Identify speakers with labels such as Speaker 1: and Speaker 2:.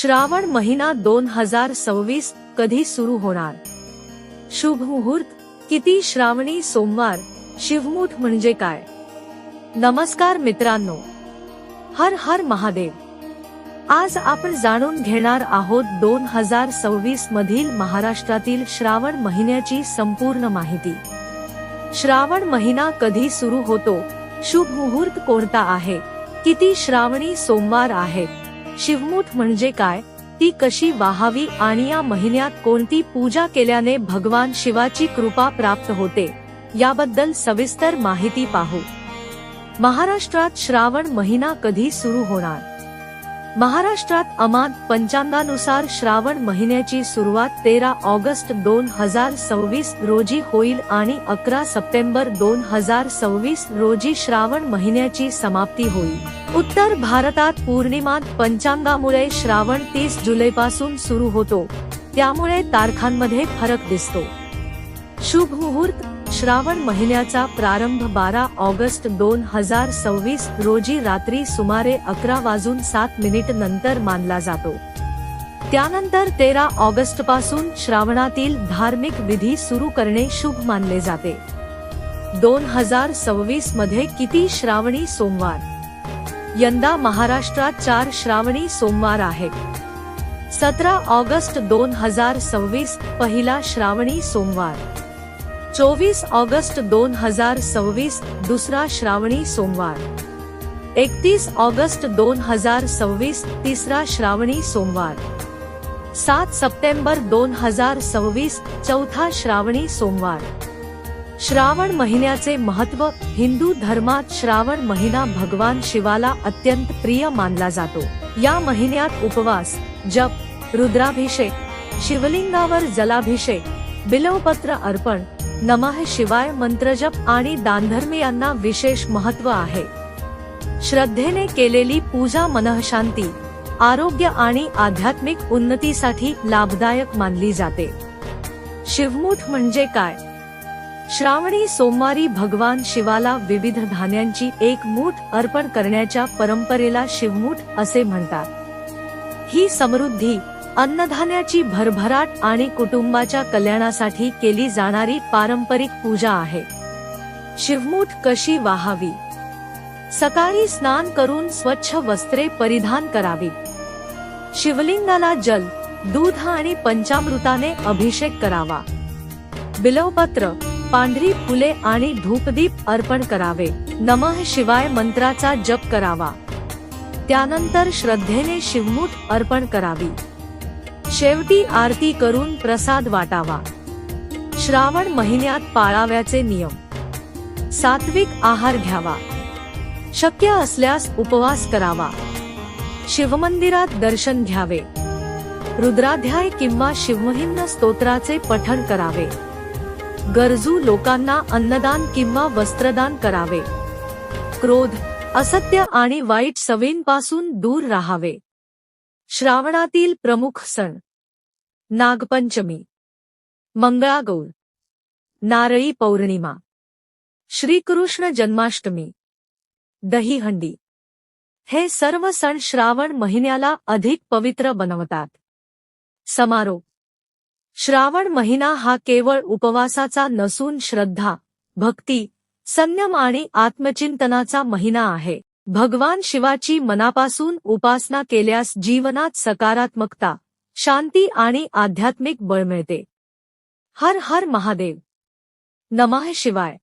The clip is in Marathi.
Speaker 1: श्रावण महिना 2026 कधी सुरू होणार? शुभ मुहूर्त किती? श्रावणी सोमवार, शिवमुठ म्हणजे काय? नमस्कार मित्रांनो, हर हर महादेव. आज आपण जाणून घेणार आहोत 2026 मधील महाराष्ट्रातील श्रावण महिन्याची संपूर्ण माहिती. श्रावण महिना कधी सुरू होतो? शुभ मुहूर्त कोणता आहे? किती श्रावणी सोमवार आहेत? शिवमुठ म्हणजे काय? ती कशी वाहावी आणि या महिन्यात कोणती पूजा केल्याने भगवान शिवाची कृपा प्राप्त होते, याबद्दल सविस्तर माहिती पाहू. महाराष्ट्रात श्रावण महिना कधी सुरू होणार? महाराष्ट्रात अमाद पंचांगानुसार श्रावण महिन्याची सुरुवात 13 ऑगस्ट 2026 रोजी होईल आणि 11 सप्टेंबर 2026 रोजी श्रावण महिन्याची समाप्ती होईल. उत्तर भारतात पौर्णिमात पंचांगामुळे श्रावण 30 जुलैपासून सुरू होतो, त्यामुळे तारखांमध्ये फरक दिसतो. शुभ मुहूर्त श्रावण महिन्याचा प्रारंभ 12 ऑगस्ट 2026 रोजी रात्री सुमारे 11:07 नंतर मानला जातो. त्यानंतर 13 ऑगस्ट पासून श्रावणातील धार्मिक विधी सुरू करणे शुभ मानले जाते. 2026 मध्ये किती श्रावणी सोमवार? यंदा महाराष्ट्रात 4 श्रावणी सोमवार आहेत. 17 ऑगस्ट 2026 पहिला श्रावणी सोमवार, 24 ऑगस्ट 2026 दुसरा श्रावणी सोमवार, 31 ऑगस्ट 2026 तिसरा श्रावणी सोमवार, 7 सप्टेंबर 2026 चौथा श्रावणी सोमवार. श्रावण महिन्याचे महत्त्व. हिंदू धर्मात श्रावण महिना भगवान शिवाला अत्यंत प्रिय मानला जातो. या महिन्यात उपवास, जप, रुद्राभिषेक, शिवलिंगावर जलाभिषेक, बिल्वपत्र अर्पण, नमः शिवाय मंत्रजप आणि दानधर्मियांना विशेष महत्त्व आहे. श्रद्धेने केलेली पूजा मनःशांती, आरोग्य आणि आध्यात्मिक उन्नतीसाठी लाभदायक मानली जाते. शिवमुठ म्हणजे काय? श्रावणी सोमवारी भगवान शिवाला विविध धान्यांची एक मूठ अर्पण करण्याच्या परंपरेला शिवमुठ असे म्हणतात. ही समृद्धी, अन्नधान्याची भरभराट आणि कुटुंबाच्या कल्याणासाठी केली जाणारी पारंपरिक पूजा आहे. शिवमुठ कशी वाहावी? सकाळी स्नान करून स्वच्छ वस्त्रे परिधान करावीत. शिवलिंगाला जल, दूध आणि पंचामृताने अभिषेक करावा. बिल्वपत्र, पांढरी फुले आणि धूपदीप अर्पण करावे. नमः शिवाय मंत्राचा जप करावा. त्यानंतर श्रद्धेने शिवमुठ अर्पण करावी. शेवटी आरती करून प्रसाद वाटावा. श्रावण महिन्यात पाळाव्याचे नियम. सात्विक आहार घ्यावा. शक्य असल्यास उपवास करावा. शिवमंदिरात दर्शन घ्यावे. रुद्राध्याय किंवा शिवमहिम्न स्तोत्राचे पठण करावे. गरजू लोकांना अन्नदान किंवा वस्त्रदान करावे. क्रोध, असत्य आणि वाईट सवयींपासून दूर राहावे. श्रावणातील प्रमुख सण. नागपंचमी, मंगळागौर, नारळी पौर्णिमा, श्रीकृष्ण जन्माष्टमी, दहीहंडी. हे सर्व सण श्रावण महिन्याला अधिक पवित्र बनवतात. समारोप. श्रावण महिना हा केवळ उपवासाचा नसून श्रद्धा, भक्ती, संयम आणि आत्मचिंतनाचा महिना आहे. भगवान शिवाची मनापासून उपासना केल्यास जीवनात सकारात्मकता, शांती आणि आध्यात्मिक बळ मिळते. हर हर महादेव. नमः शिवाय.